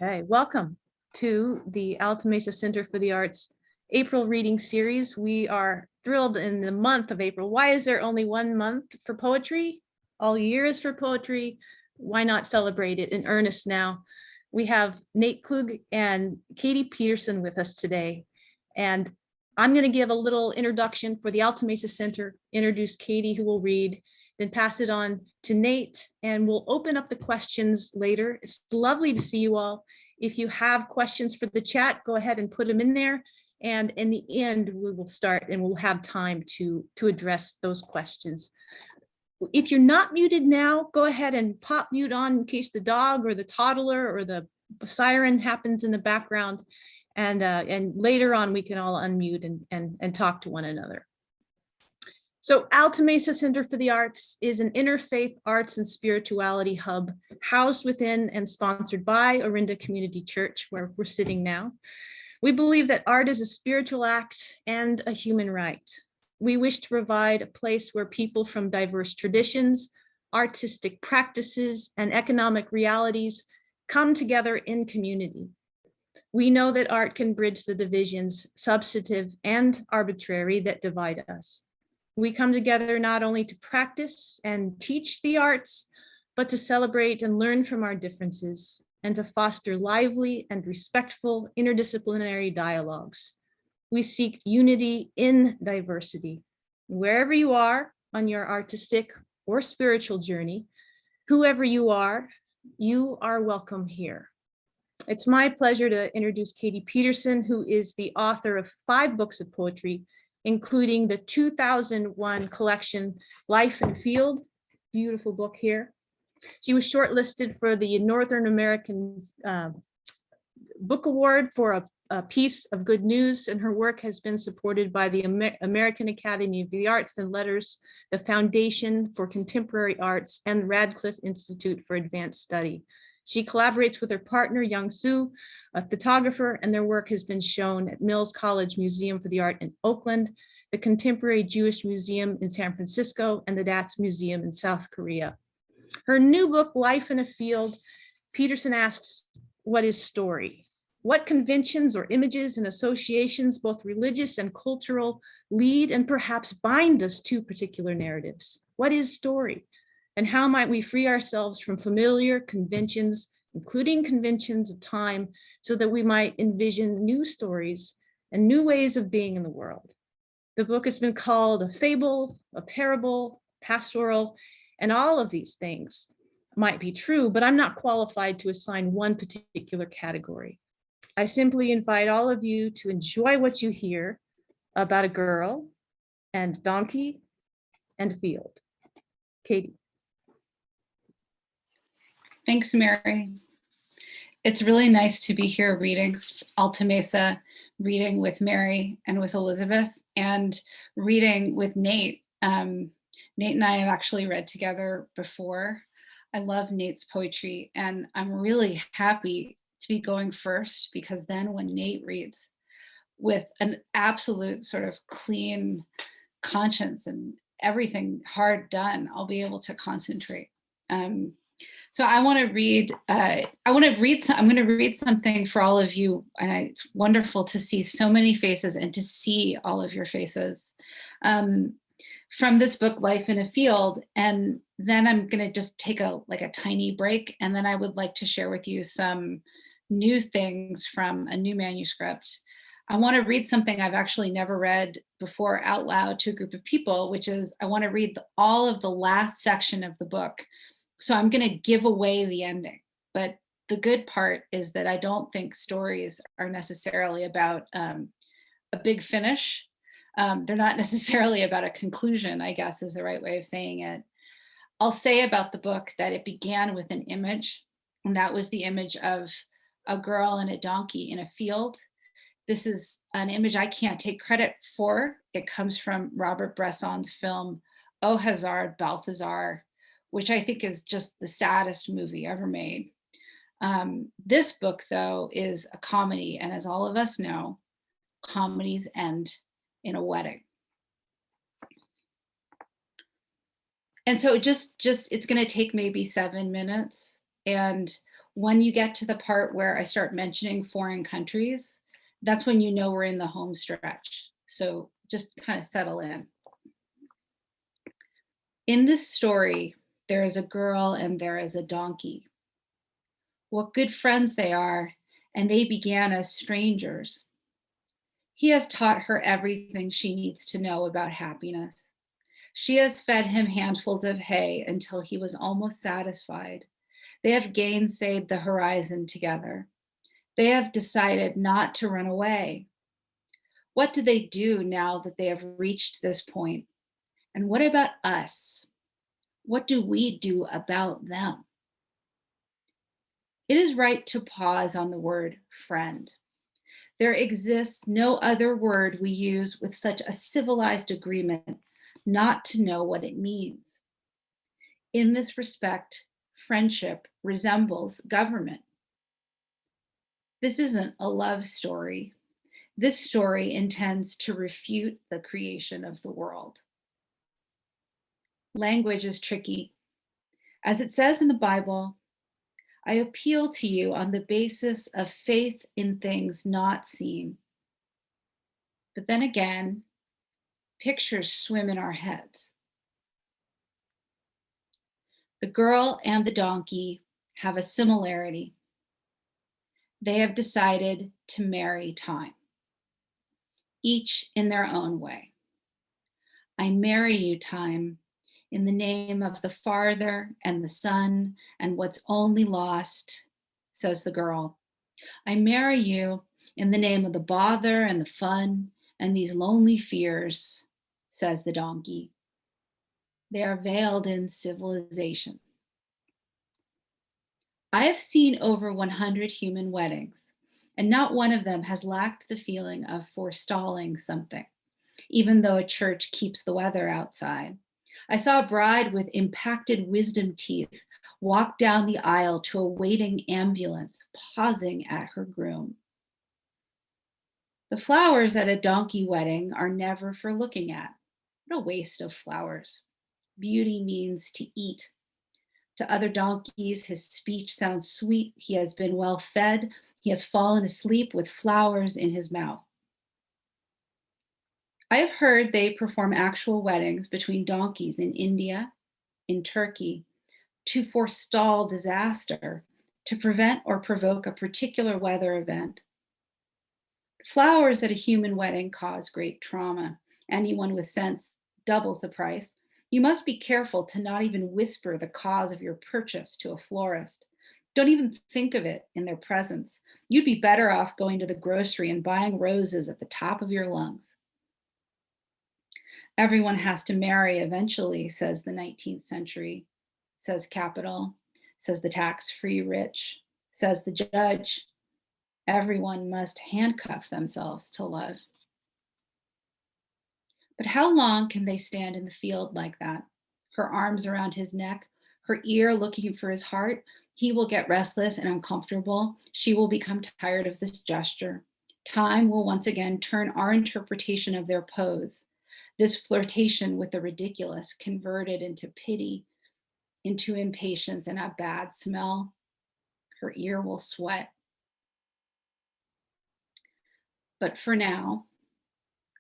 Okay, welcome to the Alta Mesa Center for the Arts April reading series. We are thrilled in the month of April. Why is there only 1 month for poetry? All year is for poetry. Why not celebrate it in earnest now? We have Nate Klug and Katie Peterson with us today. And I'm going to give a little introduction for the Alta Mesa Center, introduce Katie, who will read, then pass it on to Nate, and we'll open up the questions later. It's lovely to see you all. If you have questions for the chat, go ahead and put them in there. And in the end, we will start and we'll have time to address those questions. If you're not muted now, go ahead and pop mute on in case the dog or the toddler or the siren happens in the background. And later on, we can all unmute and talk to one another. So Alta Mesa Center for the Arts is an interfaith arts and spirituality hub housed within and sponsored by Orinda Community Church, where we're sitting now. We believe that art is a spiritual act and a human right. We wish to provide a place where people from diverse traditions, artistic practices, and economic realities come together in community. We know that art can bridge the divisions, substantive and arbitrary, that divide us. We come together not only to practice and teach the arts, but to celebrate and learn from our differences and to foster lively and respectful interdisciplinary dialogues. We seek unity in diversity. Wherever you are on your artistic or spiritual journey, whoever you are welcome here. It's my pleasure to introduce Katie Peterson, who is the author of 5 books of poetry, including the 2001 collection, Life in a Field, beautiful book here. She was shortlisted for the Northern American Book Award for a piece of good news, and her work has been supported by the American Academy of the Arts and Letters, the Foundation for Contemporary Arts, and the Radcliffe Institute for Advanced Study. She collaborates with her partner, Young Soo, a photographer, and their work has been shown at Mills College Museum for the Art in Oakland, the Contemporary Jewish Museum in San Francisco, and the Das Museum in South Korea. Her new book, Life in a Field, Peterson asks, what is story? What conventions or images and associations, both religious and cultural, lead and perhaps bind us to particular narratives? What is story? And how might we free ourselves from familiar conventions, including conventions of time, so that we might envision new stories and new ways of being in the world? The book has been called a fable, a parable, pastoral, and all of these things might be true, but I'm not qualified to assign one particular category. I simply invite all of you to enjoy what you hear about a girl and donkey and field. Katie. Thanks, Mary. It's really nice to be here reading Alta Mesa, reading with Mary and with Elizabeth, and reading with Nate. Nate and I have actually read together before. I love Nate's poetry, and I'm really happy to be going first, because then when Nate reads with an absolute sort of clean conscience and everything hard done, I'll be able to concentrate. So I'm going to read something for all of you, and it's wonderful to see so many faces and to see all of your faces from this book, Life in a Field. And then I'm going to just take a tiny break, and then I would like to share with you some new things from a new manuscript. I want to read something I've actually never read before out loud to a group of people, which is I want to read all of the last section of the book. So I'm going to give away the ending, but the good part is that I don't think stories are necessarily about a big finish. They're not necessarily about a conclusion, I guess is the right way of saying it. I'll say about the book that it began with an image, and that was the image of a girl and a donkey in a field. This is an image I can't take credit for. It comes from Robert Bresson's film, O Hazard Balthazar, which I think is just the saddest movie ever made. This book, though, is a comedy, and as all of us know, comedies end in a wedding. And so it's going to take maybe 7 minutes. And When you get to the part where I start mentioning foreign countries, that's when you know we're in the home stretch. So just kind of settle in. In this story, there is a girl and there is a donkey. What good friends they are, and they began as strangers. He has taught her everything she needs to know about happiness. She has fed him handfuls of hay until he was almost satisfied. They have gainsayed the horizon together. They have decided not to run away. What do they do now that they have reached this point? And what about us? What do we do about them? It is right to pause on the word friend. There exists no other word we use with such a civilized agreement not to know what it means. In this respect, friendship resembles government. This isn't a love story. This story intends to refute the creation of the world. Language is tricky. As it says in the Bible, I appeal to you on the basis of faith in things not seen. But then again, pictures swim in our heads. The girl and the donkey have a similarity. They have decided to marry time, each in their own way. I marry you, time, in the name of the farther and the sun and what's only lost, says the girl. I marry you in the name of the bother and the fun and these lonely fears, says the donkey. They are veiled in civilization. I have seen over 100 human weddings, and not one of them has lacked the feeling of forestalling something, even though a church keeps the weather outside. I saw a bride with impacted wisdom teeth walk down the aisle to a waiting ambulance, pausing at her groom. The flowers at a donkey wedding are never for looking at. What a waste of flowers. Beauty means to eat. To other donkeys, his speech sounds sweet. He has been well fed. He has fallen asleep with flowers in his mouth. I have heard they perform actual weddings between donkeys in India, in Turkey, to forestall disaster, to prevent or provoke a particular weather event. Flowers at a human wedding cause great trauma. Anyone with sense doubles the price. You must be careful to not even whisper the cause of your purchase to a florist. Don't even think of it in their presence. You'd be better off going to the grocery and buying roses at the top of your lungs. Everyone has to marry eventually, says the 19th century, says capital, says the tax-free rich, says the judge. Everyone must handcuff themselves to love. But how long can they stand in the field like that? Her arms around his neck, her ear looking for his heart. He will get restless and uncomfortable. She will become tired of this gesture. Time will once again turn our interpretation of their pose, this flirtation with the ridiculous, converted into pity, into impatience and a bad smell. Her ear will sweat. But for now,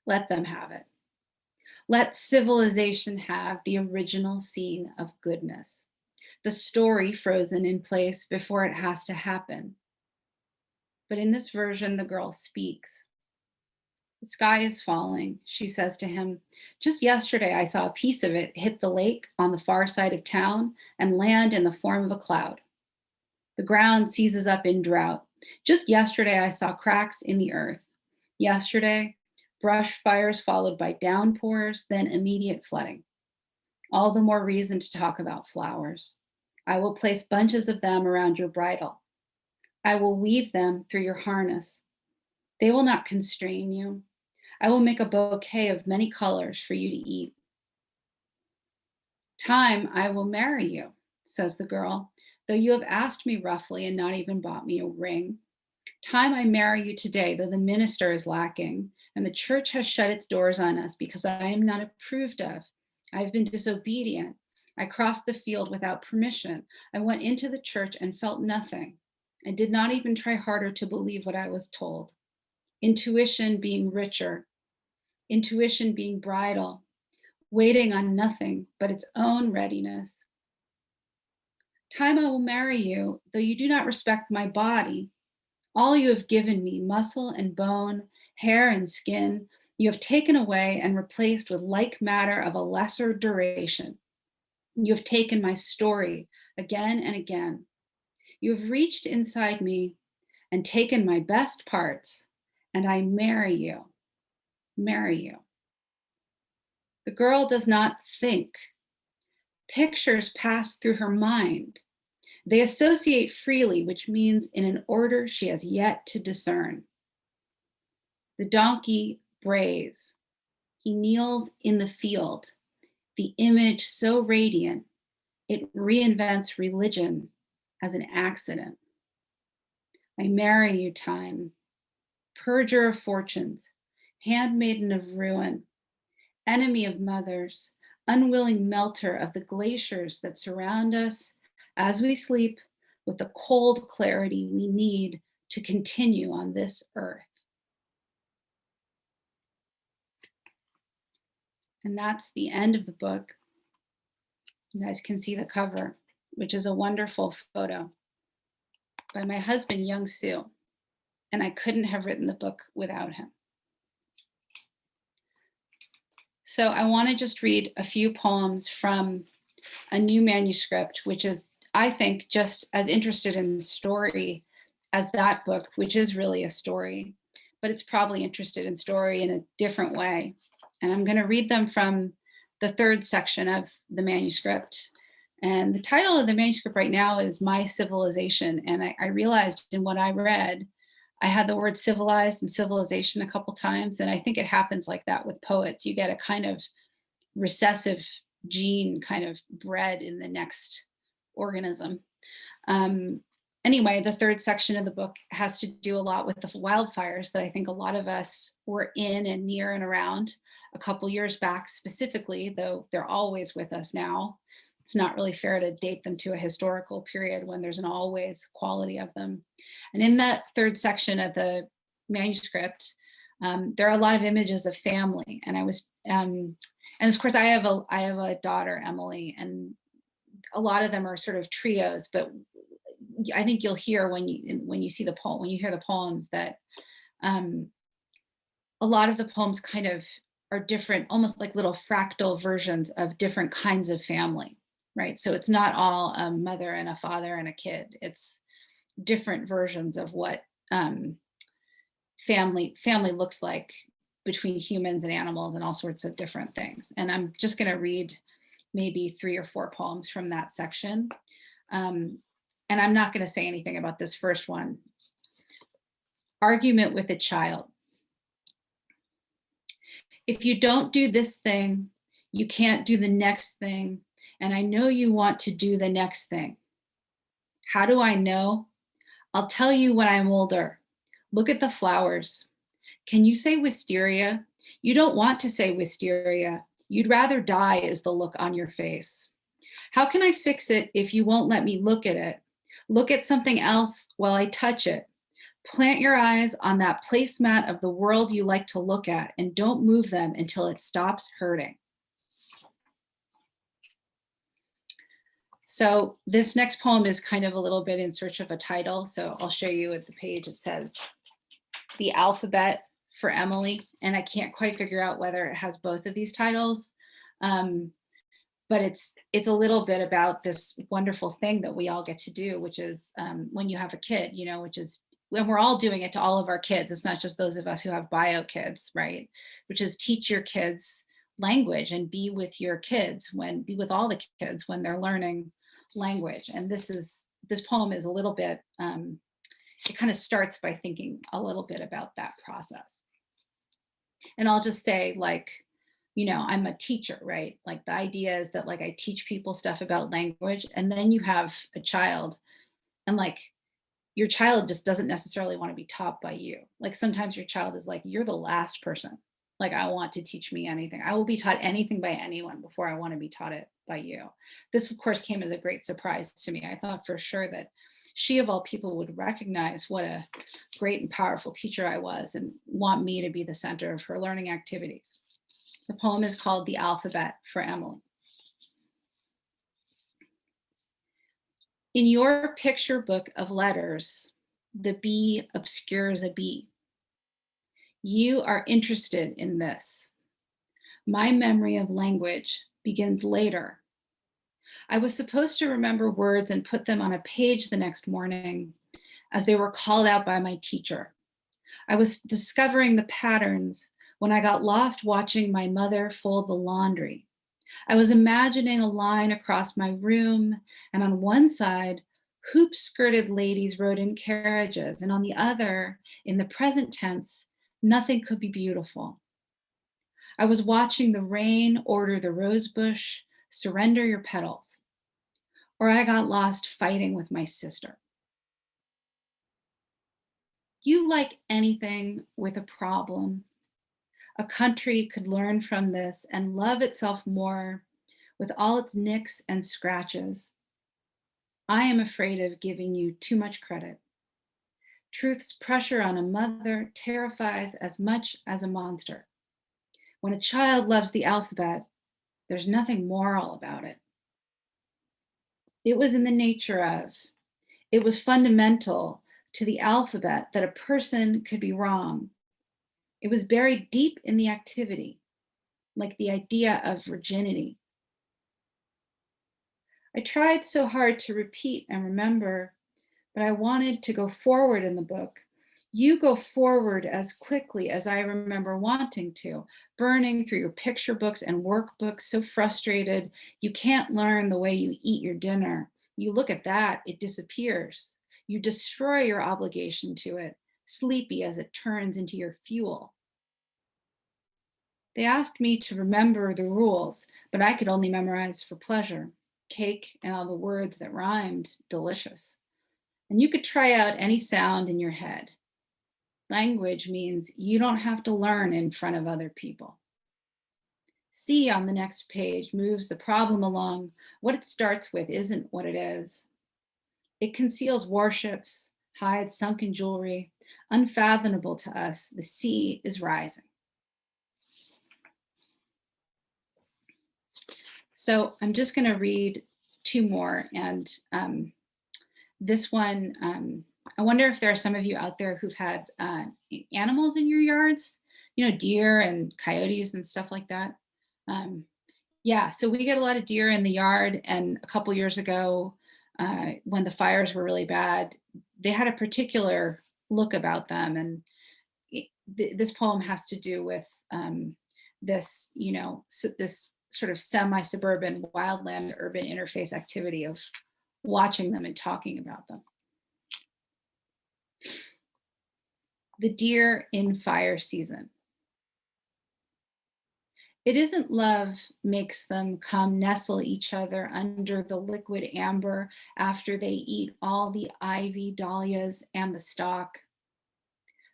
let them have it. Let civilization have the original scene of goodness, the story frozen in place before it has to happen. But in this version, the girl speaks. The sky is falling, she says to him. Just yesterday, I saw a piece of it hit the lake on the far side of town and land in the form of a cloud. The ground seizes up in drought. Just yesterday, I saw cracks in the earth. Yesterday, brush fires followed by downpours, then immediate flooding. All the more reason to talk about flowers. I will place bunches of them around your bridle. I will weave them through your harness. They will not constrain you. I will make a bouquet of many colors for you to eat. Time, I will marry you, says the girl, though you have asked me roughly and not even bought me a ring. Time, I marry you today, though the minister is lacking, and the church has shut its doors on us because I am not approved of. I have been disobedient. I crossed the field without permission. I went into the church and felt nothing. I did not even try harder to believe what I was told. Intuition being richer, intuition being bridal, waiting on nothing but its own readiness. Time I will marry you, though you do not respect my body. All you have given me, muscle and bone, hair and skin, you have taken away and replaced with like matter of a lesser duration. You have taken my story again and again. You have reached inside me and taken my best parts, and I marry you, marry you. The girl does not think. Pictures pass through her mind. They associate freely, which means in an order she has yet to discern. The donkey brays. He kneels in the field. The image so radiant, it reinvents religion as an accident. I marry you, time. Purger of fortunes, handmaiden of ruin, enemy of mothers, unwilling melter of the glaciers that surround us as we sleep with the cold clarity we need to continue on this earth. And that's the end of the book. You guys can see the cover, which is a wonderful photo by my husband, Young Soo. And I couldn't have written the book without him. So I want to just read a few poems from a new manuscript, which is, I think, just as interested in story as that book, which is really a story, but it's probably interested in story in a different way. And I'm going to read them from the third section of the manuscript. And the title of the manuscript right now is My Civilization. And I realized in what I read, I had the word civilized and civilization a couple times. And I think it happens like that with poets. You get a kind of recessive gene kind of bred in the next organism. Anyway, the third section of the book has to do a lot with the wildfires that I think a lot of us were in and near and around a couple years back specifically, though they're always with us now. It's not really fair to date them to a historical period when there's an always quality of them. And in that third section of the manuscript, there are a lot of images of family. And I was, and of course I have a daughter, Emily, and a lot of them are sort of trios, but I think you'll hear when you see the poem, when you hear the poems, that a lot of the poems kind of are different, almost like little fractal versions of different kinds of family, right? So it's not all a mother and a father and a kid. It's different versions of what family looks like between humans and animals and all sorts of different things. And I'm just going to read maybe 3 or 4 poems from that section. And I'm not going to say anything about this first one. Argument with a child. If you don't do this thing, you can't do the next thing. And I know you want to do the next thing. How do I know? I'll tell you when I'm older. Look at the flowers. Can you say wisteria? You don't want to say wisteria. You'd rather die is the look on your face. How can I fix it if you won't let me look at it? Look at something else while I touch it. Plant your eyes on that placemat of the world you like to look at and don't move them until it stops hurting. So this next poem is kind of a little bit in search of a title. So I'll show you at the page. It says The Alphabet for Emily. And I can't quite figure out whether it has both of these titles. But it's a little bit about this wonderful thing that we all get to do, which is when you have a kid, you know, which is when we're all doing it to all of our kids. It's not just those of us who have bio kids, right? Which is teach your kids language and be with your kids be with all the kids when they're learning language. And this poem is a little bit, it kind of starts by thinking a little bit about that process. And I'll just say, like, you know, I'm a teacher, right? Like the idea is that like I teach people stuff about language, and then you have a child and like your child just doesn't necessarily want to be taught by you. Like sometimes your child is like, you're the last person like I want to teach me anything. I will be taught anything by anyone before I want to be taught it by you. This, of course, came as a great surprise to me. I thought for sure that she, of all people, would recognize what a great and powerful teacher I was and want me to be the center of her learning activities. The poem is called The Alphabet for Emily. In your picture book of letters, the B obscures a B. You are interested in this. My memory of language begins later. I was supposed to remember words and put them on a page the next morning as they were called out by my teacher. I was discovering the patterns when I got lost watching my mother fold the laundry. I was imagining a line across my room, and on one side, hoop-skirted ladies rode in carriages, and on the other, in the present tense, nothing could be beautiful. I was watching the rain order the rose bush, surrender your petals. Or I got lost fighting with my sister. You like anything with a problem? A country could learn from this and love itself more with all its nicks and scratches. I am afraid of giving you too much credit. Truth's pressure on a mother terrifies as much as a monster. When a child loves the alphabet, there's nothing moral about it. It was in the nature of, it was fundamental to the alphabet that a person could be wrong. It was buried deep in the activity, like the idea of virginity. I tried so hard to repeat and remember, but I wanted to go forward in the book. You go forward as quickly as I remember wanting to, burning through your picture books and workbooks, so frustrated you can't learn the way you eat your dinner. You look at that, it disappears. You destroy your obligation to it, sleepy as it turns into your fuel. They asked me to remember the rules, but I could only memorize for pleasure. Cake and all the words that rhymed, delicious. And you could try out any sound in your head. Language means you don't have to learn in front of other people. C on the next page moves the problem along. What it starts with isn't what it is. It conceals warships, hides sunken jewelry, unfathomable to us. The sea is rising. So I'm just going to read two more, and this one, I wonder if there are some of you out there who've had animals in your yards, you know, deer and coyotes and stuff like that. Yeah, so we get a lot of deer in the yard, and a couple years ago, when the fires were really bad, they had a particular look about them, and this poem has to do with this, you know, this sort of semi-suburban wildland urban interface activity of watching them and talking about them. The deer in fire season. It isn't love makes them come nestle each other under the liquid amber after they eat all the ivy dahlias and the stalk.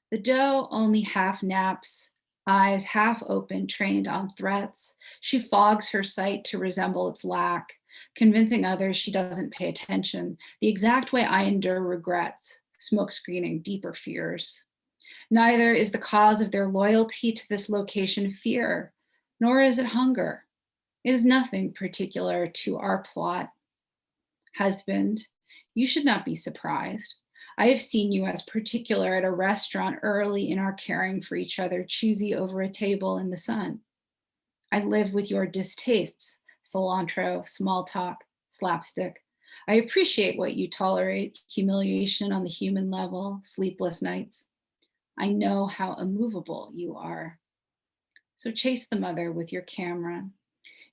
The doe only half naps, eyes half open, trained on threats. She fogs her sight to resemble its lack, convincing others she doesn't pay attention, the exact way I endure regrets, smoke screening deeper fears. Neither is the cause of their loyalty to this location fear, nor is it hunger. It is nothing particular to our plot. Husband, you should not be surprised. I have seen you as particular at a restaurant early in our caring for each other, choosy over a table in the sun. I live with your distastes, cilantro, small talk, slapstick. I appreciate what you tolerate, humiliation on the human level, sleepless nights. I know how immovable you are. So chase the mother with your camera.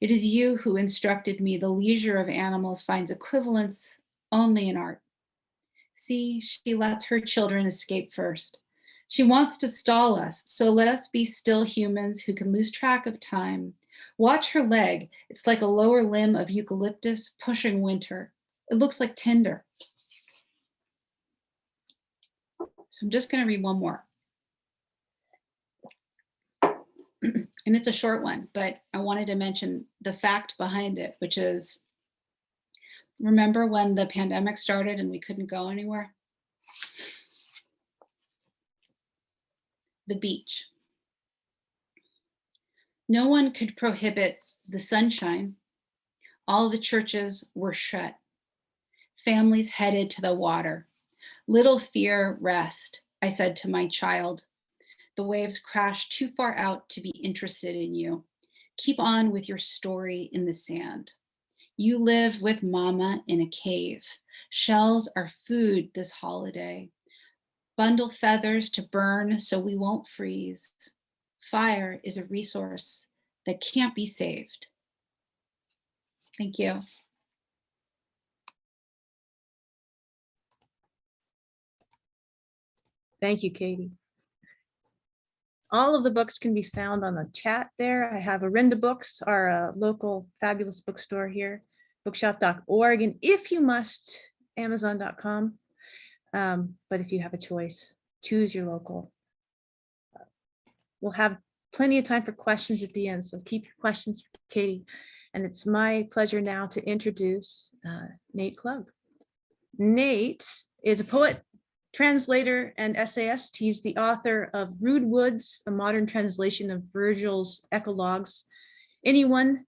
It is you who instructed me the leisure of animals finds equivalence only in art. See, she lets her children escape first. She wants to stall us, so let us be still humans who can lose track of time. Watch her leg. It's like a lower limb of eucalyptus pushing winter. It looks like tinder. So I'm just going to read one more. and it's a short one, but I wanted to mention the fact behind it, which is, remember when the pandemic started and we couldn't go anywhere? The beach. No one could prohibit the sunshine. All the churches were shut. Families headed to the water. Little fear, rest, I said to my child. The waves crash too far out to be interested in you. Keep on with your story in the sand. You live with mama in a cave. Shells are food this holiday. Bundle feathers to burn so we won't freeze. Fire is a resource that can't be saved. Thank you. Thank you, Katie. All of the books can be found on the chat there. I have Arinda Books, our local fabulous bookstore here, bookshop.org, and if you must, amazon.com. But if you have a choice, choose your local. We'll have plenty of time for questions at the end, so keep your questions for Katie. And it's my pleasure now to introduce Nate Klug. Nate is a poet, translator, and essayist. He's the author of Rude Woods, a modern translation of Virgil's Eclogues, Anyone,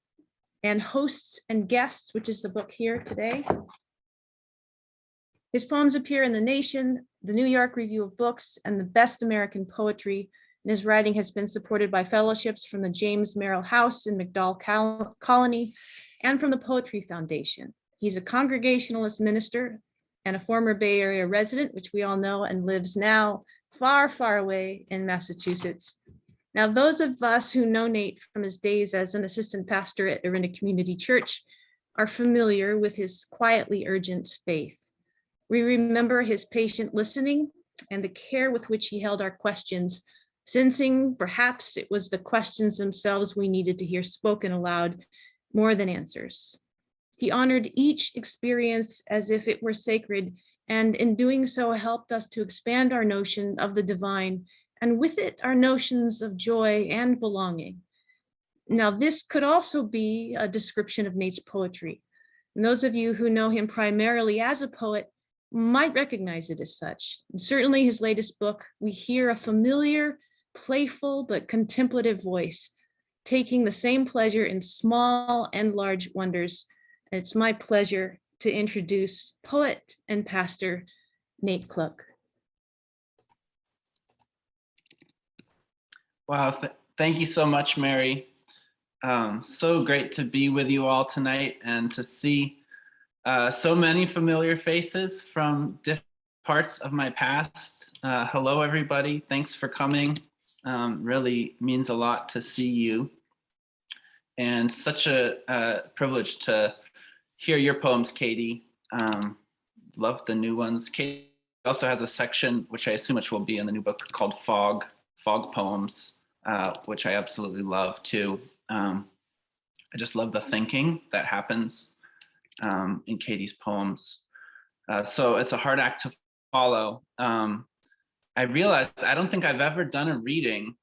and Hosts and Guests, which is the book here today. His poems appear in The Nation, the New York Review of Books, and the Best American Poetry. And his writing has been supported by fellowships from the James Merrill House in McDowell Colony and from the Poetry Foundation. He's a Congregationalist minister and a former Bay Area resident, which we all know, and lives now far, far away in Massachusetts. Now, those of us who know Nate from his days as an assistant pastor at Arinda Community Church are familiar with his quietly urgent faith. We remember his patient listening and the care with which he held our questions, sensing perhaps it was the questions themselves we needed to hear spoken aloud more than answers. He honored each experience as if it were sacred, and in doing so helped us to expand our notion of the divine, and with it our notions of joy and belonging. Now, this could also be a description of Nate's poetry. And those of you who know him primarily as a poet might recognize it as such. And certainly his latest book, we hear a familiar, playful, but contemplative voice, taking the same pleasure in small and large wonders. It's my pleasure to introduce poet and pastor Nate Klug. Wow, thank you so much, Mary. So great to be with you all tonight and to see so many familiar faces from different parts of my past. Hello, everybody. Thanks for coming. Really means a lot to see you. And such a privilege to hear your poems, Katie. Love the new ones. Katie also has a section, which I assume which will be in the new book, called Fog Poems, which I absolutely love too. I just love the thinking that happens in Katie's poems. So it's a hard act to follow. I realized I don't think I've ever done a reading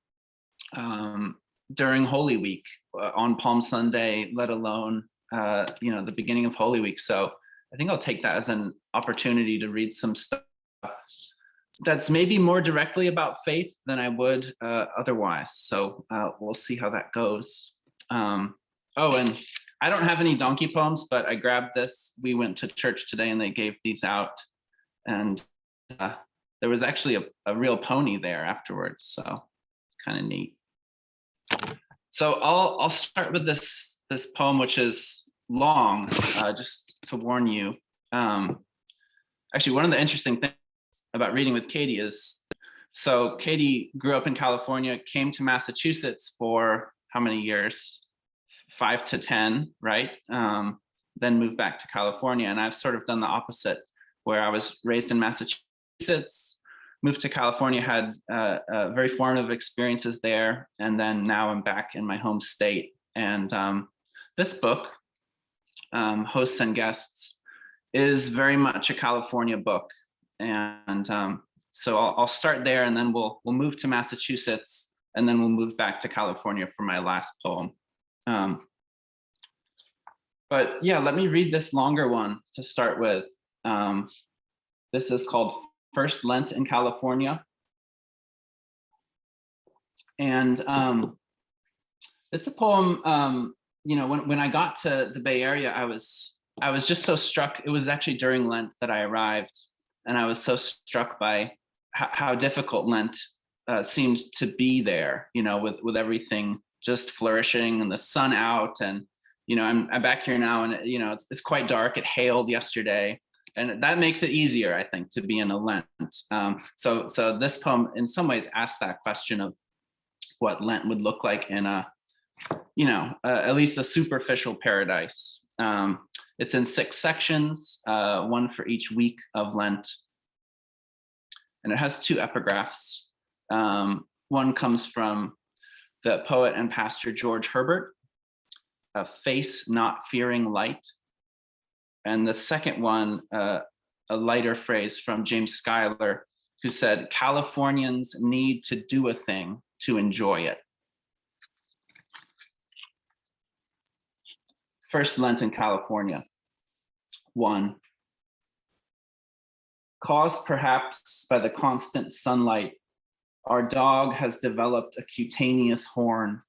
during Holy Week on Palm Sunday, let alone the beginning of Holy Week. So I think I'll take that as an opportunity to read some stuff that's maybe more directly about faith than I would otherwise. So we'll see how that goes. Oh, and I don't have any donkey poems, but I grabbed this. We went to church today and they gave these out. And there was actually a real pony there afterwards. So it's kind of neat. So I'll start with this poem, which is long, just to warn you. Actually, one of the interesting things about reading with Katie is, so Katie grew up in California, came to Massachusetts for how many years? 5 to 10, right? Then moved back to California. And I've sort of done the opposite, where I was raised in Massachusetts, moved to California, had very formative experiences there. And then now I'm back in my home state. And this book, Hosts and Guests, is very much a California book. And so I'll start there and then we'll move to Massachusetts and then we'll move back to California for my last poem. But yeah, let me read this longer one to start with. This is called First Lent in California. And it's a poem, you know, when I got to the Bay Area, I was just so struck. It was actually during Lent that I arrived, and I was so struck by how difficult Lent seemed to be there, you know, with everything just flourishing and the sun out. And, you know, I'm back here now, and, you know, it's quite dark. It hailed yesterday, and that makes it easier, I think, to be in a Lent. So this poem in some ways asks that question of what Lent would look like in a, you know, at least a superficial paradise. It's in 6 sections, one for each week of Lent. And it has 2 epigraphs. One comes from the poet and pastor George Herbert, a face not fearing light. And the second one, a lighter phrase from James Schuyler, who said, Californians need to do a thing to enjoy it. First Lent in California. 1. Caused perhaps by the constant sunlight, our dog has developed a cutaneous horn.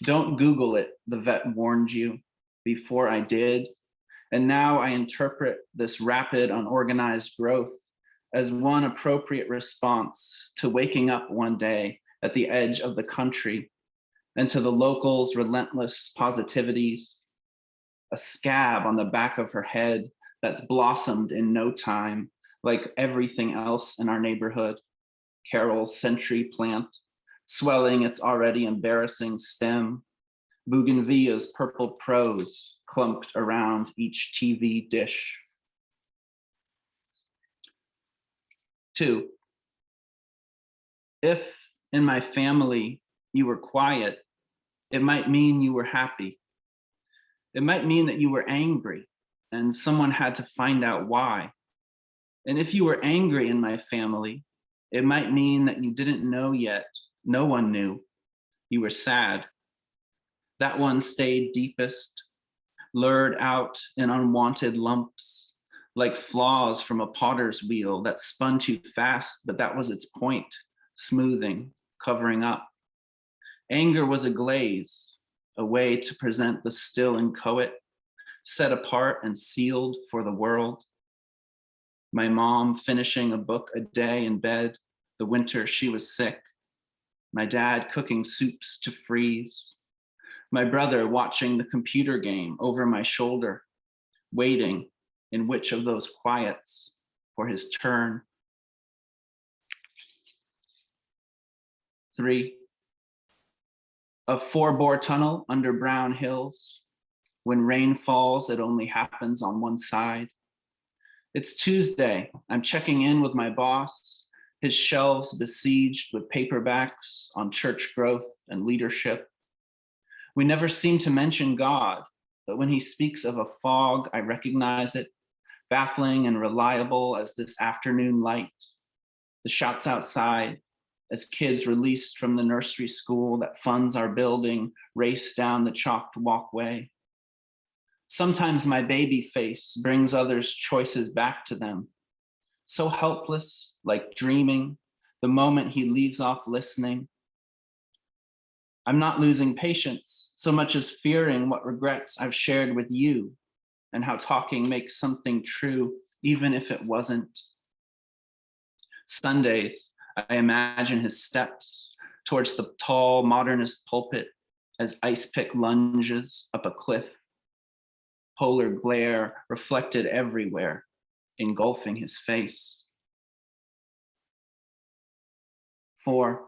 Don't Google it, the vet warned you. Before I did. And now I interpret this rapid, unorganized growth as one appropriate response to waking up one day at the edge of the country and to the locals' relentless positivities. A scab on the back of her head that's blossomed in no time, like everything else in our neighborhood. Carol's century plant, swelling its already embarrassing stem. Bougainvillea's purple prose clumped around each TV dish. 2. If in my family you were quiet, it might mean you were happy. It might mean that you were angry and someone had to find out why. And if you were angry in my family, it might mean that you didn't know yet. No one knew. You were sad. That one stayed deepest, lured out in unwanted lumps, like flaws from a potter's wheel that spun too fast, but that was its point, smoothing, covering up. Anger was a glaze, a way to present the still inchoate, set apart and sealed for the world. My mom finishing a book a day in bed, the winter she was sick. My dad cooking soups to freeze. My brother watching the computer game over my shoulder, waiting in which of those quiets for his turn. 3. A 4-bore tunnel under brown hills. When rain falls, it only happens on one side. It's Tuesday. I'm checking in with my boss, his shelves besieged with paperbacks on church growth and leadership. We never seem to mention God, but when he speaks of a fog, I recognize it, baffling and reliable as this afternoon light. The shouts outside, as kids released from the nursery school that funds our building race down the chalked walkway. Sometimes my baby face brings others' choices back to them. So helpless, like dreaming, the moment he leaves off listening. I'm not losing patience, so much as fearing what regrets I've shared with you and how talking makes something true, even if it wasn't. Sundays, I imagine his steps towards the tall modernist pulpit as ice pick lunges up a cliff. Polar glare reflected everywhere, engulfing his face. 4.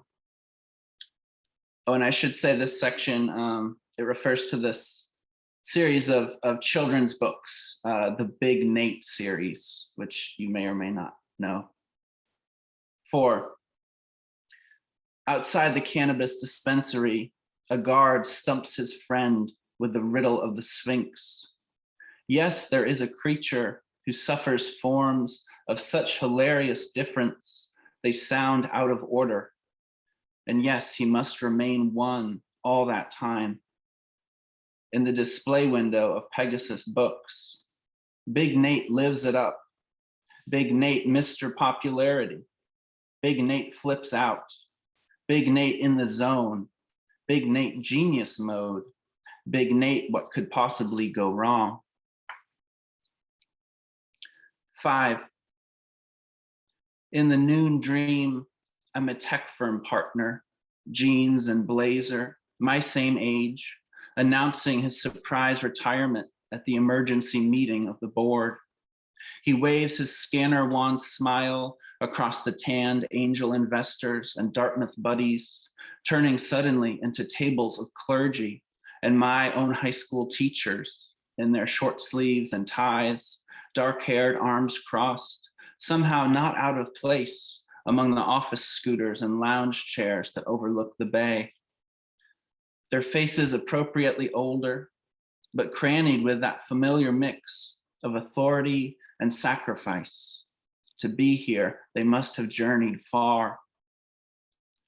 Oh, and I should say this section, it refers to this series of children's books, the Big Nate series, which you may or may not know. 4. Outside the cannabis dispensary, a guard stumps his friend with the riddle of the Sphinx. Yes, there is a creature who suffers forms of such hilarious difference, they sound out of order. And yes, he must remain one all that time. In the display window of Pegasus Books, Big Nate lives it up. Big Nate, Mr. Popularity. Big Nate flips out. Big Nate in the zone. Big Nate genius mode. Big Nate, what could possibly go wrong? 5. In the noon dream, I'm a tech firm partner, jeans and blazer, my same age, announcing his surprise retirement at the emergency meeting of the board. He waves his scanner wand smile across the tanned angel investors and Dartmouth buddies, turning suddenly into tables of clergy and my own high school teachers in their short sleeves and ties, dark-haired, arms crossed, somehow not out of place among the office scooters and lounge chairs that overlook the bay. Their faces appropriately older, but crannied with that familiar mix of authority and sacrifice. To be here, they must have journeyed far.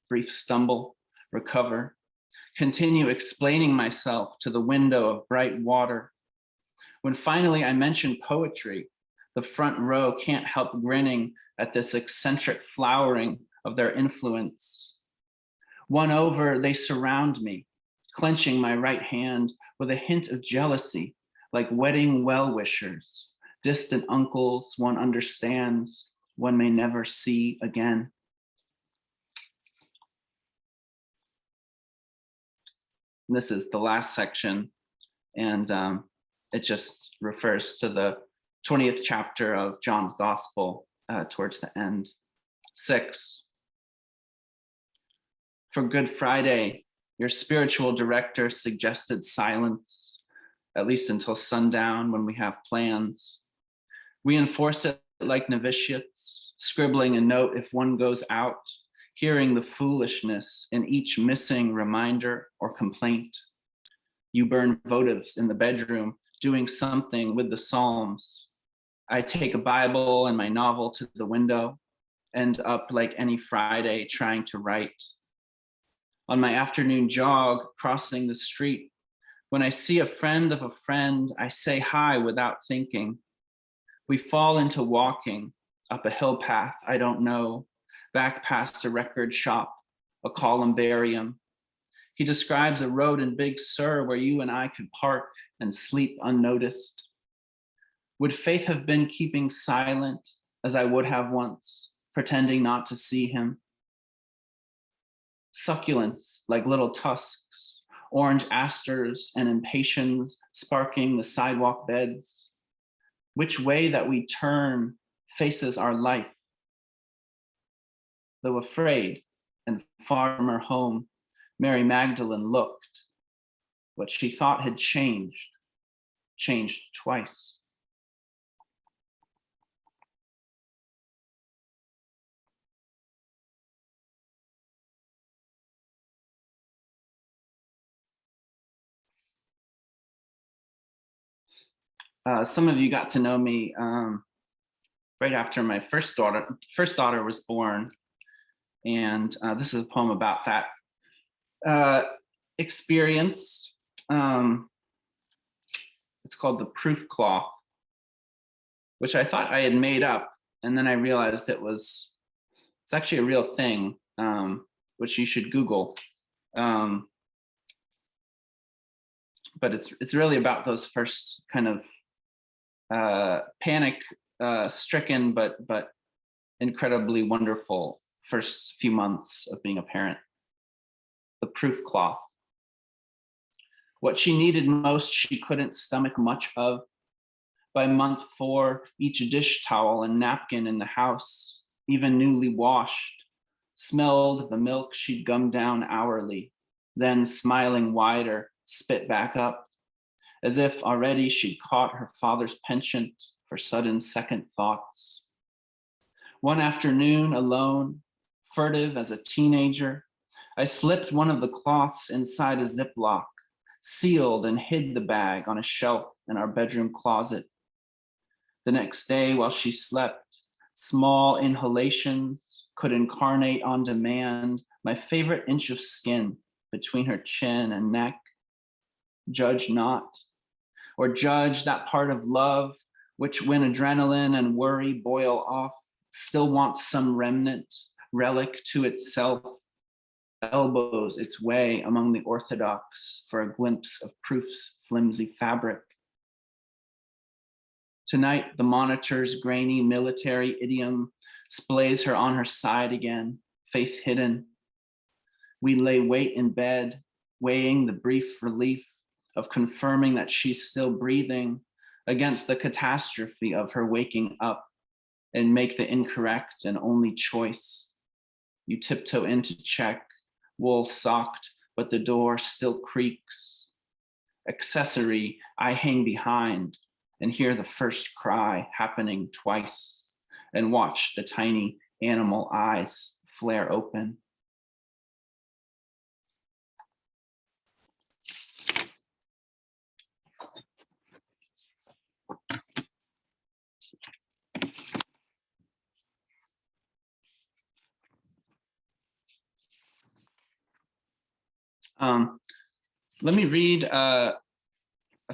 Brief stumble, recover, continue explaining myself to the window of bright water. When finally I mention poetry, the front row can't help grinning at this eccentric flowering of their influence. Won over, they surround me, clenching my right hand with a hint of jealousy, like wedding well-wishers, distant uncles one understands, one may never see again. And this is the last section, and it just refers to the 20th chapter of John's Gospel towards the end. 6. For Good Friday, your spiritual director suggested silence, at least until sundown when we have plans. We enforce it like novitiates, scribbling a note if one goes out, hearing the foolishness in each missing reminder or complaint. You burn votives in the bedroom, doing something with the Psalms. I take a Bible and my novel to the window, end up like any Friday trying to write. On my afternoon jog, crossing the street, when I see a friend of a friend, I say hi without thinking. We fall into walking up a hill path I don't know, back past a record shop, a columbarium. He describes a road in Big Sur where you and I could park and sleep unnoticed. Would Faith have been keeping silent as I would have once, pretending not to see him? Succulents like little tusks, orange asters and impatiens sparking the sidewalk beds. Which way that we turn faces our life. Though afraid and far from her home, Mary Magdalene looked. What she thought had changed twice. Some of you got to know me right after my first daughter was born, and this is a poem about that experience. It's called The Proof Cloth, which I thought I had made up, and then I realized it's actually a real thing, which you should Google. But it's really about those first kind of panic stricken but incredibly wonderful first few months of being a parent. The proof cloth. What she needed most, she couldn't stomach much of. By month 4, each dish towel and napkin in the house, even newly washed, smelled the milk she'd gummed down hourly, then smiling wider, spit back up, as if already she'd caught her father's penchant for sudden second thoughts. One afternoon, alone, furtive as a teenager, I slipped one of the cloths inside a Ziploc, sealed and hid the bag on a shelf in our bedroom closet. The next day, while she slept, small inhalations could incarnate on demand my favorite inch of skin between her chin and neck. Judge not, or judge that part of love which, when adrenaline and worry boil off, still wants some remnant, relic to itself, elbows its way among the orthodox for a glimpse of proof's flimsy fabric. Tonight, the monitor's grainy military idiom splays her on her side again, face hidden. We lay wait in bed, weighing the brief relief of confirming that she's still breathing against the catastrophe of her waking up, and make the incorrect and only choice. You tiptoe in to check, wool socked, but the door still creaks. Accessory, I hang behind and hear the first cry happening twice, and watch the tiny animal eyes flare open. Let me read a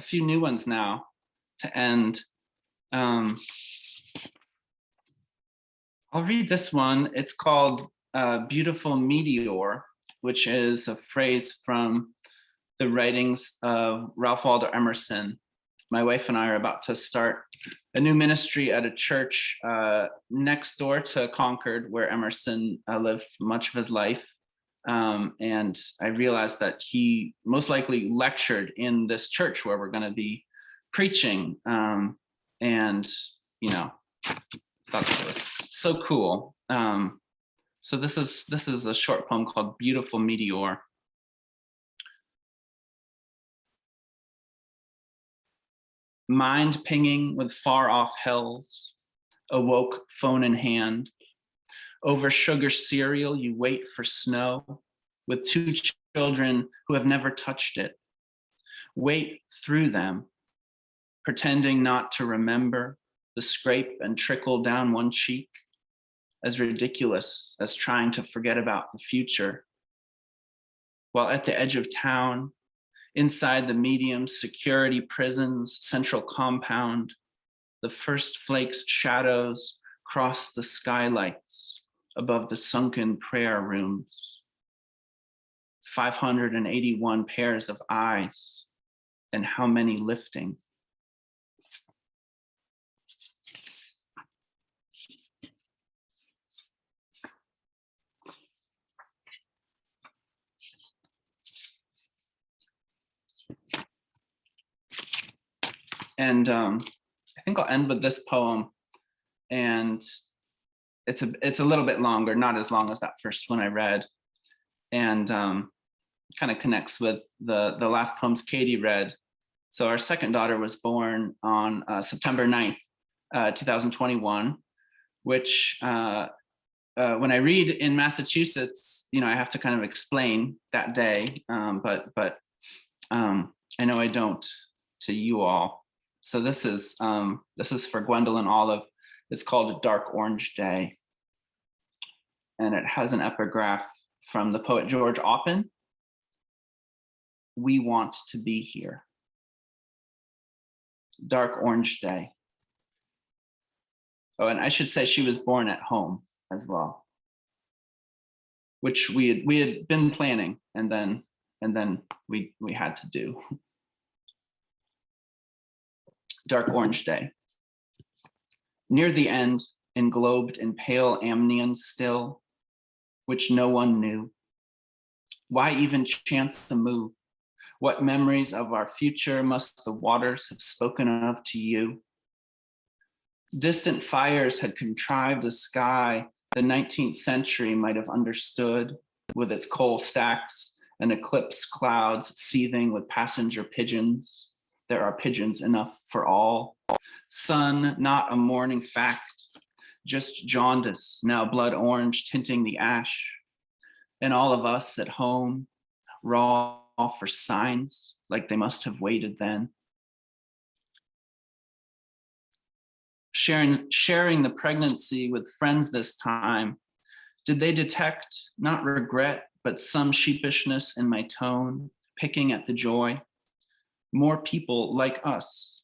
few new ones now to end. I'll read this one. It's called Beautiful Meteor, which is a phrase from the writings of Ralph Waldo Emerson. My wife and I are about to start a new ministry at a church next door to Concord, where Emerson lived much of his life. And I realized that he most likely lectured in this church where we're going to be preaching. And, you know, thought that was so cool. So this is a short poem called Beautiful Meteor. Mind pinging with far off hells, awoke phone in hand. Over sugar cereal, you wait for snow with two children who have never touched it. Wait through them, pretending not to remember the scrape and trickle down one cheek, as ridiculous as trying to forget about the future. While at the edge of town, inside the medium security prison's central compound, the first flakes shadows cross the skylights above the sunken prayer rooms. 581 pairs of eyes, and how many lifting? And I think I'll end with this poem, and it's a little bit longer, not as long as that first one I read, and kind of connects with the last poems Katie read. So our second daughter was born on September 9th, 2021, which when I read in Massachusetts, you know, I have to kind of explain that day, but I know I don't to you all. So this is for Gwendolyn Olive. It's called A Dark Orange Day. And it has an epigraph from the poet George Oppen. We want to be here. Dark Orange Day. Oh, and I should say she was born at home as well, which we had been planning, and then we had to do. Dark Orange Day. Near the end, englobed in pale amnion still, which no one knew. Why even chance the move? What memories of our future must the waters have spoken of to you? Distant fires had contrived a sky the 19th century might have understood, with its coal stacks and eclipse clouds seething with passenger pigeons. There are pigeons enough for all. Sun, not a morning fact, just jaundice, now blood orange tinting the ash. And all of us at home, raw for signs, like they must have waited then. Sharing the pregnancy with friends this time, Did they detect not regret, but some sheepishness in my tone, picking at the joy? More people like us,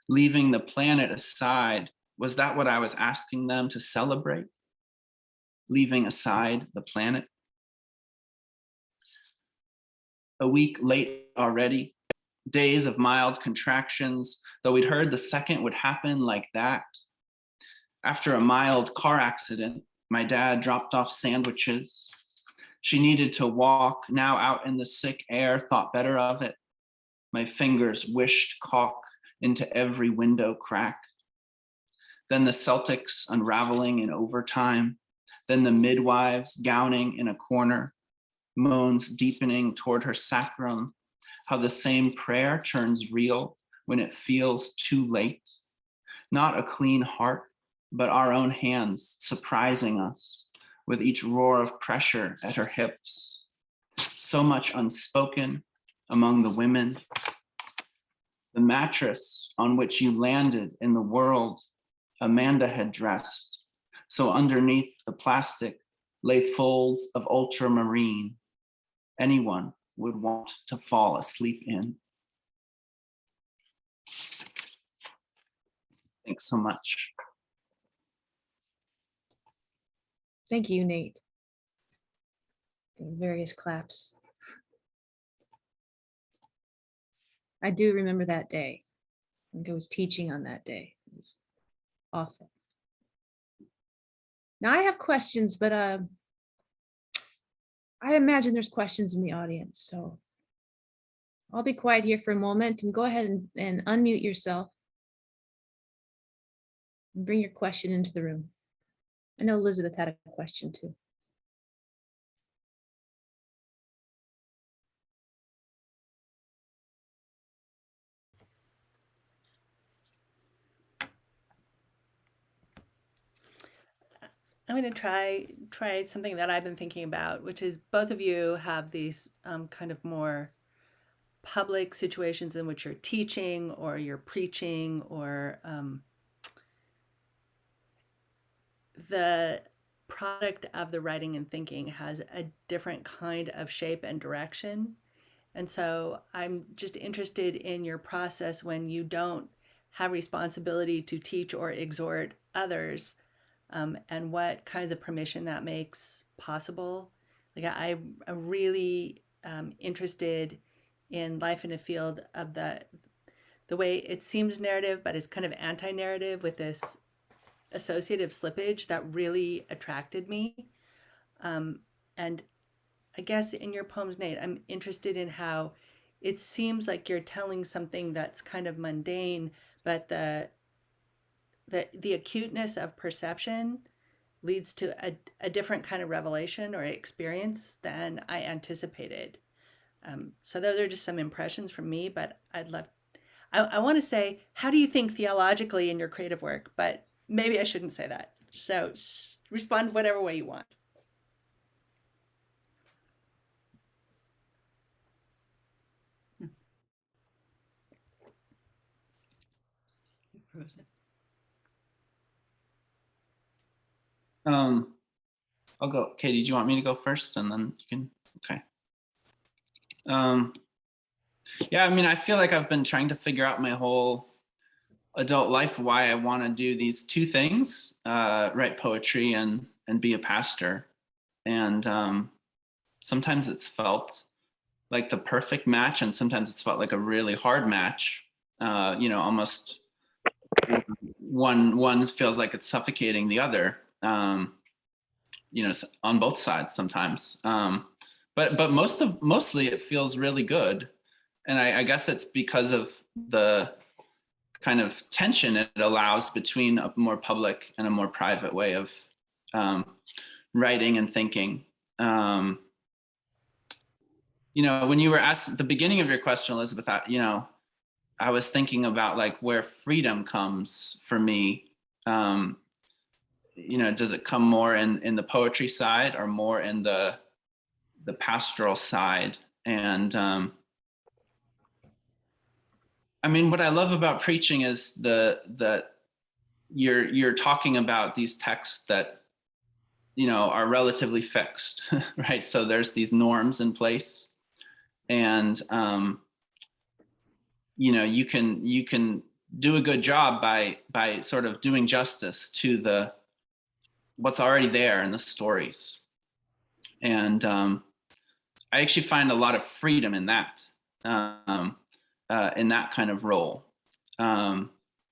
leaving the planet aside. Was that what I was asking them to celebrate? Leaving aside the planet? A week late already, days of mild contractions, though we'd heard the second would happen like that. After a mild car accident, my dad dropped off sandwiches. She needed to walk, now out in the sick air, thought better of it. My fingers wished caulk into every window crack. Then the Celtics unraveling in overtime. Then the midwives gowning in a corner, moans deepening toward her sacrum. How the same prayer turns real when it feels too late. Not a clean heart, but our own hands surprising us with each roar of pressure at her hips. So much unspoken among the women. The mattress on which you landed in the world Amanda had dressed, so underneath the plastic lay folds of ultramarine anyone would want to fall asleep in. Thanks so much. Thank you, Nate. Various claps. I do remember that day. I think I was teaching on that day. It was awful. Now I have questions, but I imagine there's questions in the audience, so I'll be quiet here for a moment and go ahead and unmute yourself and bring your question into the room. I know Elizabeth had a question too. I'm going to try something that I've been thinking about, which is both of you have these kind of more public situations in which you're teaching or you're preaching, or the product of the writing and thinking has a different kind of shape and direction. And so I'm just interested in your process when you don't have responsibility to teach or exhort others. And what kinds of permission that makes possible. Like I'm really interested in life in a field of the way it seems narrative, but it's kind of anti-narrative with this associative slippage that really attracted me. And I guess in your poems, Nate, I'm interested in how it seems like you're telling something that's kind of mundane, but the acuteness of perception leads to a different kind of revelation or experience than I anticipated. So those are just some impressions from me, but I want to say, how do you think theologically in your creative work? But maybe I shouldn't say that. So respond whatever way you want. Frozen. I'll go. Katie, do you want me to go first and then you can? Okay. Yeah, I mean, I feel like I've been trying to figure out my whole adult life why I want to do these two things, write poetry and be a pastor. And sometimes it's felt like the perfect match, and sometimes it's felt like a really hard match. Almost one feels like it's suffocating the other. On both sides sometimes. But mostly it feels really good. And I guess it's because of the kind of tension it allows between a more public and a more private way of writing and thinking. When you were asked at the beginning of your question, Elizabeth, I was thinking about like where freedom comes for me. Does it come more in the poetry side or more in the pastoral side? And I mean, what I love about preaching is that you're talking about these texts that are relatively fixed, right? So there's these norms in place, and you can do a good job by sort of doing justice to what's already there in the stories. And I actually find a lot of freedom in that kind of role.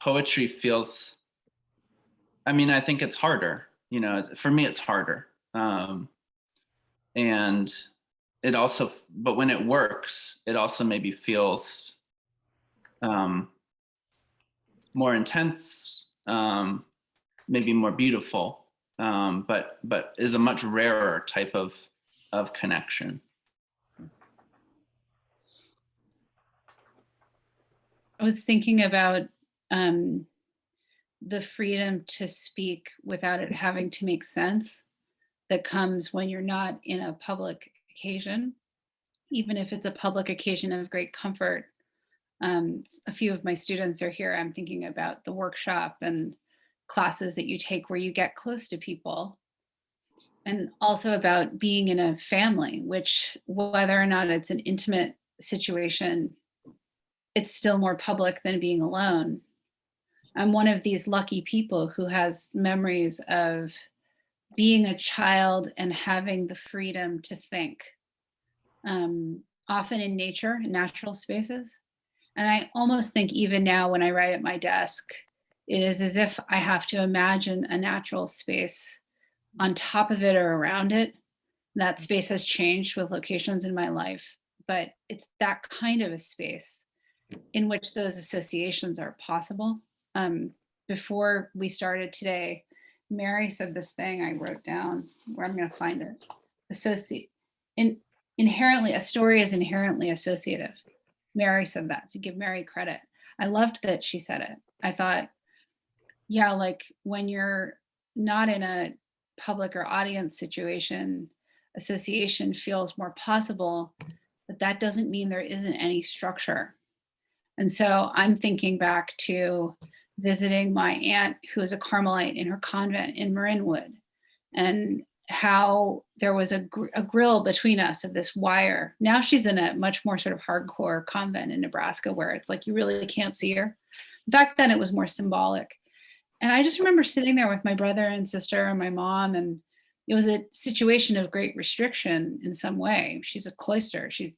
Poetry feels, I think it's harder. For me, it's harder. And it also, but when it works, it also maybe feels more intense, maybe more beautiful, but is a much rarer type of connection. I was thinking about the freedom to speak without it having to make sense that comes when you're not in a public occasion, even if it's a public occasion of great comfort. A few of my students are here. I'm thinking about the workshop and classes that you take where you get close to people, and also about being in a family, which, whether or not it's an intimate situation, it's still more public than being alone. I'm one of these lucky people who has memories of being a child and having the freedom to think, often in nature, in natural spaces. And I almost think even now when I write at my desk, it is as if I have to imagine a natural space on top of it or around it. That space has changed with locations in my life, but it's that kind of a space in which those associations are possible. Before we started today, Mary said this thing I wrote down, where I'm going to find it. Inherently, a story is inherently associative. Mary said that, so give Mary credit. I loved that she said it. I thought, yeah, like when you're not in a public or audience situation, association feels more possible, but that doesn't mean there isn't any structure. And so I'm thinking back to visiting my aunt, who is a Carmelite in her convent in Marinwood, and how there was a grill between us of this wire. Now she's in a much more sort of hardcore convent in Nebraska where it's like you really can't see her. Back then it was more symbolic. And I just remember sitting there with my brother and sister and my mom, and it was a situation of great restriction in some way. She's a cloister. She's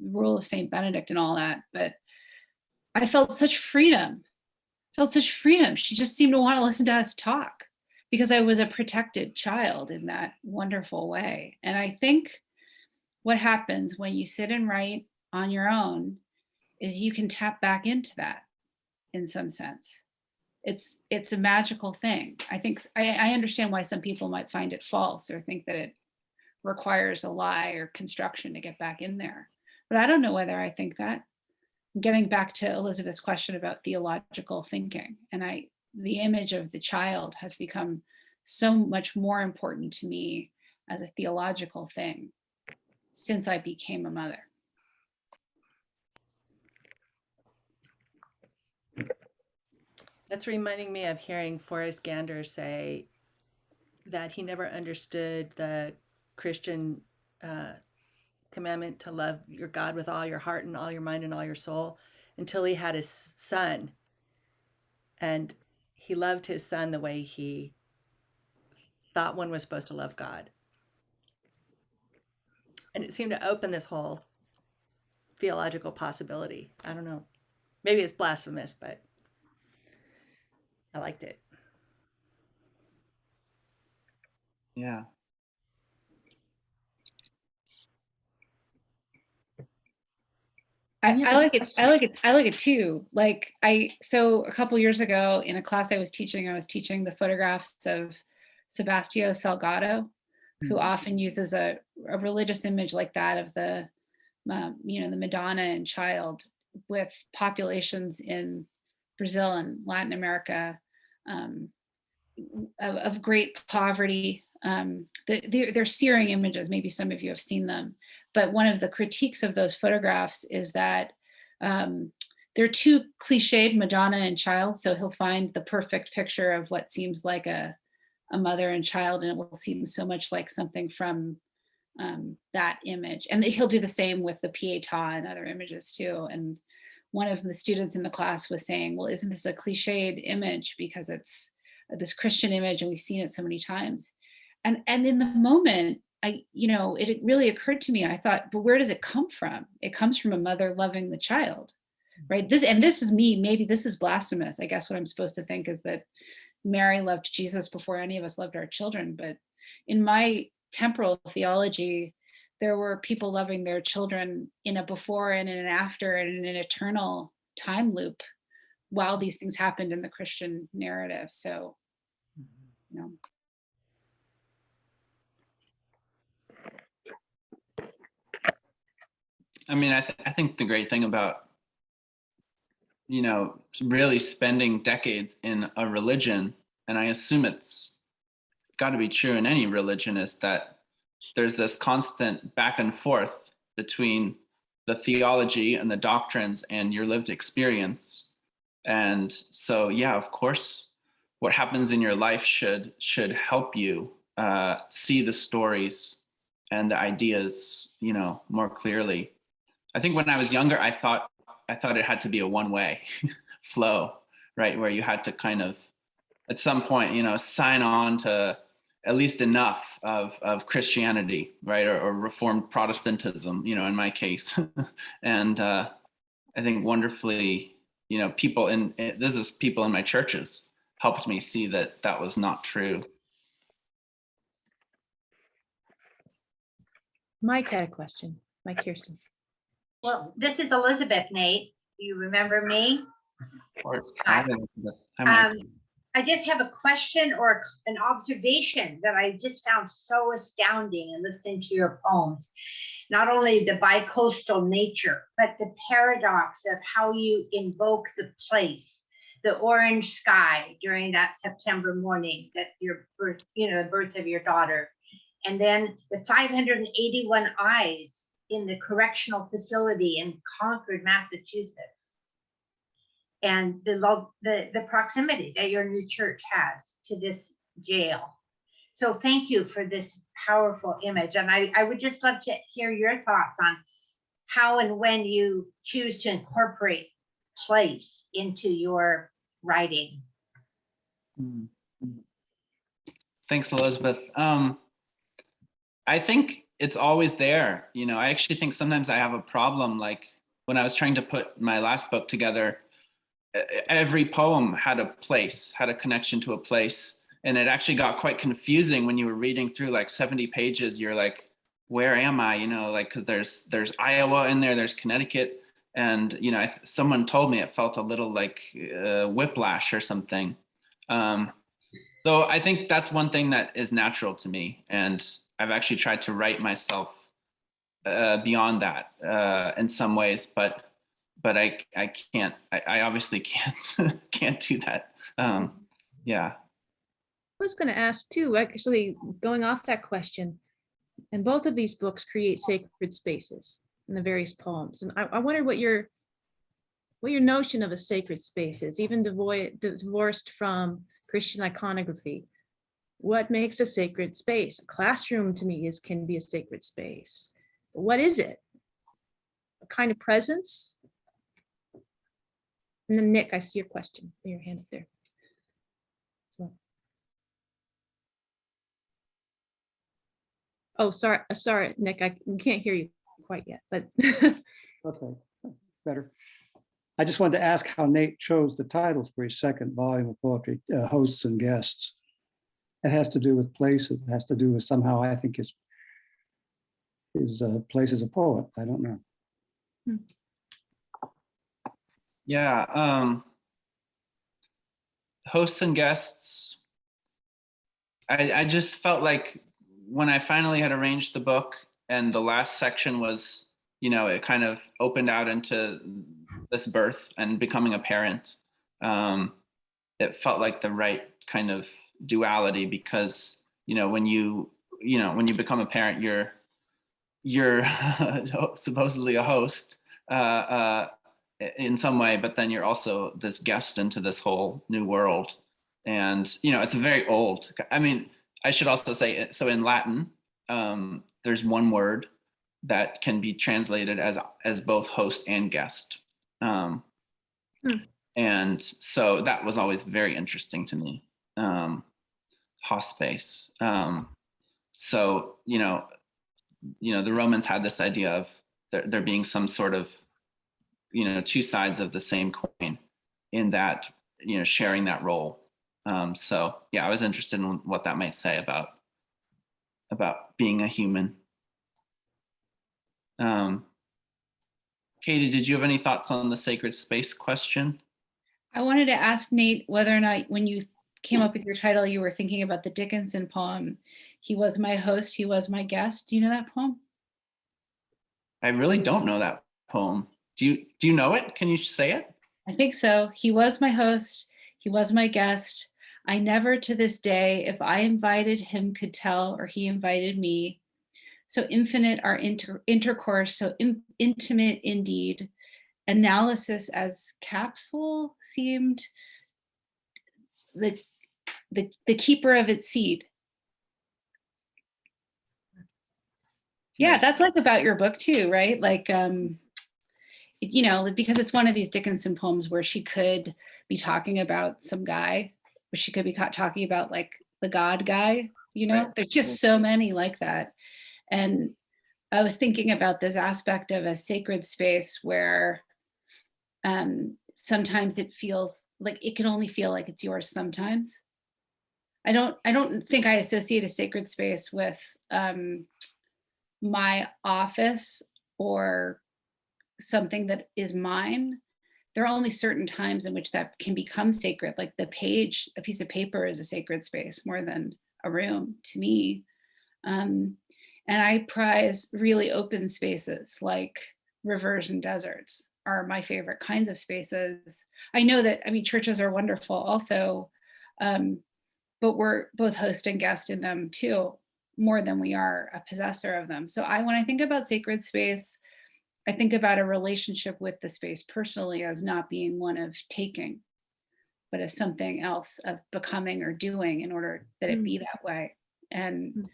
rule of Saint Benedict and all that. But I felt such freedom. She just seemed to want to listen to us talk because I was a protected child in that wonderful way. And I think what happens when you sit and write on your own is you can tap back into that in some sense. It's a magical thing. I think I understand why some people might find it false or think that it requires a lie or construction to get back in there. But I don't know whether I think that. I'm getting back to Elizabeth's question about theological thinking, and the image of the child has become so much more important to me as a theological thing since I became a mother. That's reminding me of hearing Forrest Gander say that he never understood the Christian commandment to love your God with all your heart and all your mind and all your soul until he had his son. And he loved his son the way he thought one was supposed to love God. And it seemed to open this whole theological possibility. I don't know. Maybe it's blasphemous, but I liked it. Yeah. I like it too. So a couple years ago in a class I was teaching the photographs of Sebastião Salgado, who often uses a religious image like that of the Madonna and child with populations in Brazil and Latin America of great poverty. They're searing images. Maybe some of you have seen them. But one of the critiques of those photographs is that they're too cliched, Madonna and child. So he'll find the perfect picture of what seems like a a mother and child, and it will seem so much like something from that image. And he'll do the same with the Pietà and other images too. And one of the students in the class was saying, well, isn't this a cliched image because it's this Christian image and we've seen it so many times. And in the moment, it really occurred to me, I thought, but where does it come from? It comes from a mother loving the child, right? This is me, maybe this is blasphemous. I guess what I'm supposed to think is that Mary loved Jesus before any of us loved our children. But in my temporal theology, there were people loving their children in a before and in an after and in an eternal time loop while these things happened in the Christian narrative. So, you know. I mean, I think the great thing about, really spending decades in a religion, and I assume it's got to be true in any religion, is that there's this constant back and forth between the theology and the doctrines and your lived experience. And so, yeah, of course, what happens in your life should help you see the stories and the ideas, more clearly. I think when I was younger, I thought it had to be a one-way flow, right? Where you had to kind of, at some point, sign on to at least enough of Christianity, right? Or Reformed Protestantism, in my case. And I think wonderfully, people in my churches helped me see that that was not true. Mike had a question. Mike Kirsten. Well, this is Elizabeth, Nate. You remember me? Of course. Hi. Hi, Mike. I just have a question or an observation that I just found so astounding in listening to your poems. Not only the bicoastal nature, but the paradox of how you invoke the place, the orange sky during that September morning that your birth, the birth of your daughter, and then the 581 eyes in the correctional facility in Concord, Massachusetts. And the proximity that your new church has to this jail. So thank you for this powerful image. And I would just love to hear your thoughts on how and when you choose to incorporate place into your writing. Thanks, Elizabeth. I think it's always there. I actually think sometimes I have a problem, like when I was trying to put my last book together, every poem had a place, had a connection to a place. And it actually got quite confusing when you were reading through like 70 pages. You're like, where am I? Because there's Iowa in there, there's Connecticut. And, someone told me it felt a little like whiplash or something. So I think that's one thing that is natural to me. And I've actually tried to write myself beyond that in some ways, but I can't. I obviously can't do that. Yeah. I was going to ask too, actually, going off that question, and both of these books create sacred spaces in the various poems, and I wonder what your notion of a sacred space is, even divorced from Christian iconography. What makes a sacred space? A classroom to me can be a sacred space. But what is it? A kind of presence? And then Nick, I see your question, your hand up there. Oh, sorry, Nick, we can't hear you quite yet, but. Okay, better. I just wanted to ask how Nate chose the titles for his second volume of poetry, Hosts and Guests. It has to do with place. It has to do with somehow, I think, his place as a poet. I don't know. Yeah. Hosts and Guests. I just felt like when I finally had arranged the book and the last section was, it kind of opened out into this birth and becoming a parent. It felt like the right kind of duality because, when you become a parent, you're supposedly a host in some way, but then you're also this guest into this whole new world. And, it's a very old, I mean, I should also say, so in Latin, there's one word that can be translated as both host and guest. And so that was always very interesting to me, hospice. So, the Romans had this idea of there being some sort of, two sides of the same coin in that, sharing that role. So yeah, I was interested in what that might say about being a human. Katie, did you have any thoughts on the sacred space question? I wanted to ask Nate whether or not when you came up with your title, you were thinking about the Dickinson poem, "He was my host, he was my guest." Do you know that poem? I really don't know that poem. Do you know it? Can you say it? I think so. "He was my host, he was my guest. I never to this day, if I invited him, could tell, or he invited me. So infinite our intercourse, so intimate indeed. Analysis as capsule seemed the keeper of its seed." Yeah, Nice. that's like about your book too, right? Like, because it's one of these Dickinson poems where she could be talking about some guy, or she could be talking about like the God guy, Right. There's just so many like that. And I was thinking about this aspect of a sacred space where sometimes it feels like it can only feel like it's yours sometimes. I don't think I associate a sacred space with my office or something that is mine. There are only certain times in which that can become sacred. Like a piece of paper is a sacred space more than a room to me. And I prize really open spaces like rivers and deserts are my favorite kinds of spaces. I know that, churches are wonderful also, but we're both host and guest in them too, more than we are a possessor of them. So when I think about sacred space, I think about a relationship with the space personally as not being one of taking, but as something else of becoming or doing in order that it be that way. And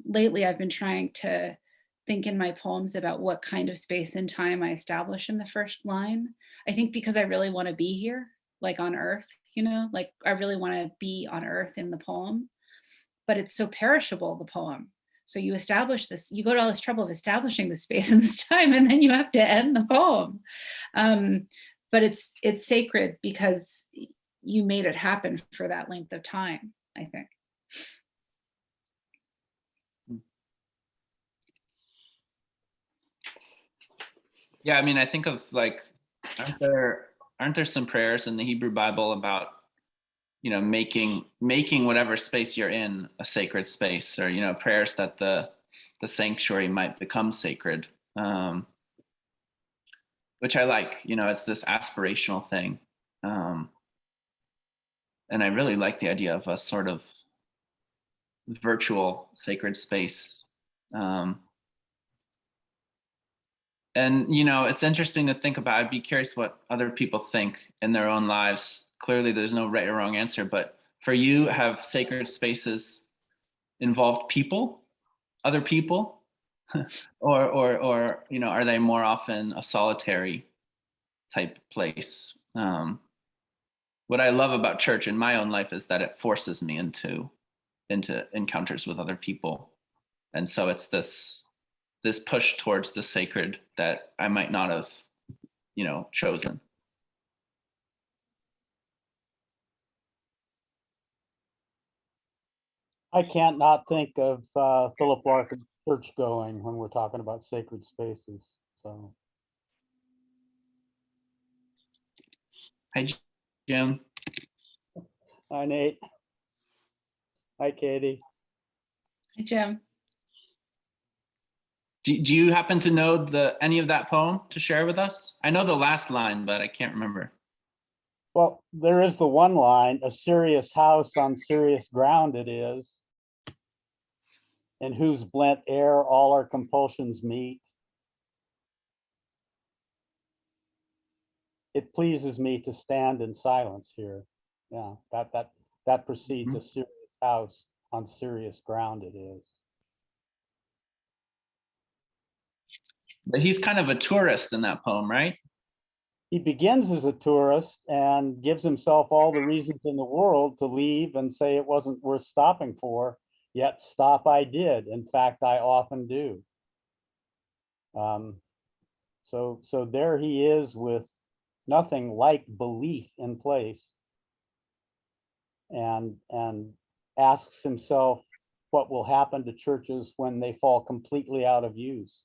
lately I've been trying to think in my poems about what kind of space and time I establish in the first line. I think because I really want to be here, like on earth, like I really want to be on earth in the poem, but it's so perishable, the poem. So you establish this, you go to all this trouble of establishing the space and this time, and then you have to end the poem. But it's sacred because you made it happen for that length of time, I think. Yeah, I think of like, aren't there some prayers in the Hebrew Bible about, making whatever space you're in a sacred space, or, prayers that the sanctuary might become sacred, which I like, it's this aspirational thing. And I really like the idea of a sort of virtual sacred space. And, it's interesting to think about. I'd be curious what other people think in their own lives. Clearly, there's no right or wrong answer, but for you, have sacred spaces involved people, other people, or, are they more often a solitary type place? What I love about church in my own life is that it forces me into encounters with other people. And so it's this push towards the sacred that I might not have, chosen. I can't not think of Philip Larkin church going when we're talking about sacred spaces. So, Hi, Jim. hi, Nate. Hi, Katie. Hi, Jim. Do you happen to know any of that poem to share with us? I know the last line, but I can't remember. Well, there is the one line, "A serious house on serious ground it is, in whose blent air all our compulsions meet. It pleases me to stand in silence here." Yeah, that precedes a serious house on serious ground. It is. But he's kind of a tourist in that poem, right? He begins as a tourist and gives himself all the reasons in the world to leave and say it wasn't worth stopping for, yet stop I did. In fact, I often do. So there he is with nothing like belief in place, and asks himself what will happen to churches when they fall completely out of use,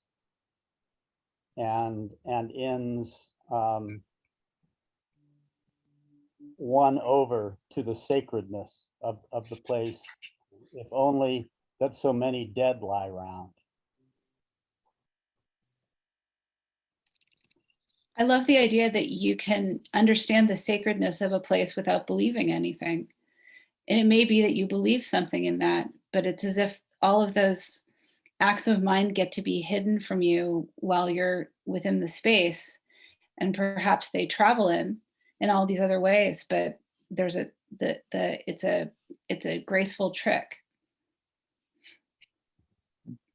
and ends won over to the sacredness of the place, if only that so many dead lie round. I love the idea that you can understand the sacredness of a place without believing anything. And it may be that you believe something in that, but it's as if all of those acts of mind get to be hidden from you while you're within the space. And perhaps they travel in all these other ways, but there's it's a graceful trick.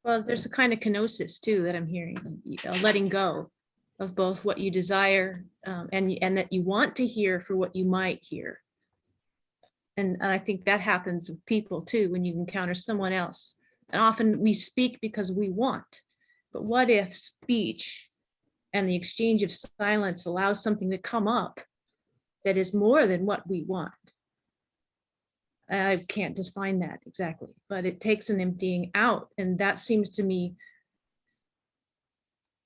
Well, there's a kind of kenosis too that I'm hearing, letting go of both what you desire and that you want to hear for what you might hear. And I think that happens with people too, when you encounter someone else. And often we speak because we want, but what if speech and the exchange of silence allows something to come up that is more than what we want? I can't define that exactly, but it takes an emptying out. And that seems to me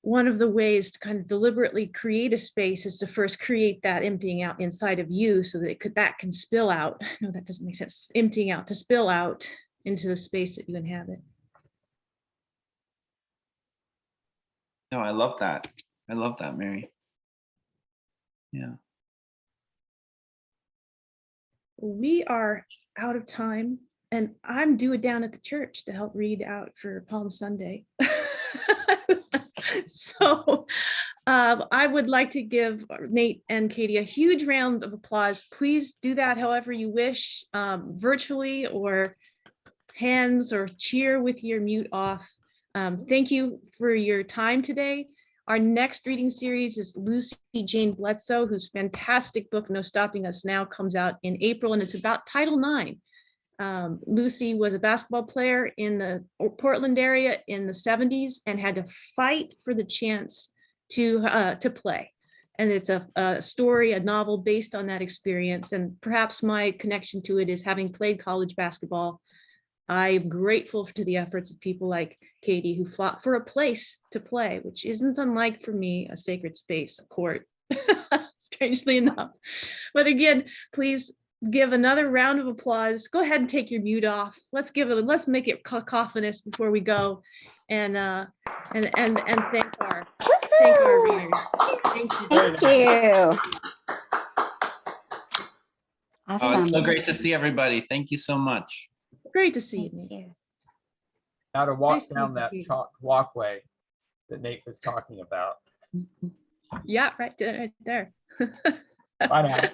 one of the ways to kind of deliberately create a space is to first create that emptying out inside of you so that that can spill out. No, that doesn't make sense. Emptying out to spill out into the space that you inhabit. No, I love that. I love that, Mary. Yeah. We are out of time, and I'm due down at the church to help read out for Palm Sunday. So I would like to give Nate and Katie a huge round of applause. Please do that however you wish, virtually or hands, or cheer with your mute off. Thank you for your time today. Our next reading series is Lucy Jane Bledsoe, whose fantastic book, No Stopping Us Now, comes out in April, and it's about Title IX. Lucy was a basketball player in the Portland area in the 70s and had to fight for the chance to play. And it's a story, a novel based on that experience. And perhaps my connection to it is having played college basketball. I'm grateful to the efforts of people like Katie, who fought for a place to play, which isn't unlike, for me, a sacred space, a court, strangely enough. But again, please give another round of applause. Go ahead and take your mute off. Let's make it cacophonous before we go, and thank our readers. Thank you. Thank you. Oh, it's Awesome. so great to see everybody. Thank you so much. Great to see you, Thank Nate. you. Now to walk Nice to down meet that you. chalk walkway that Nate was talking about. Yeah, right there. Bye now.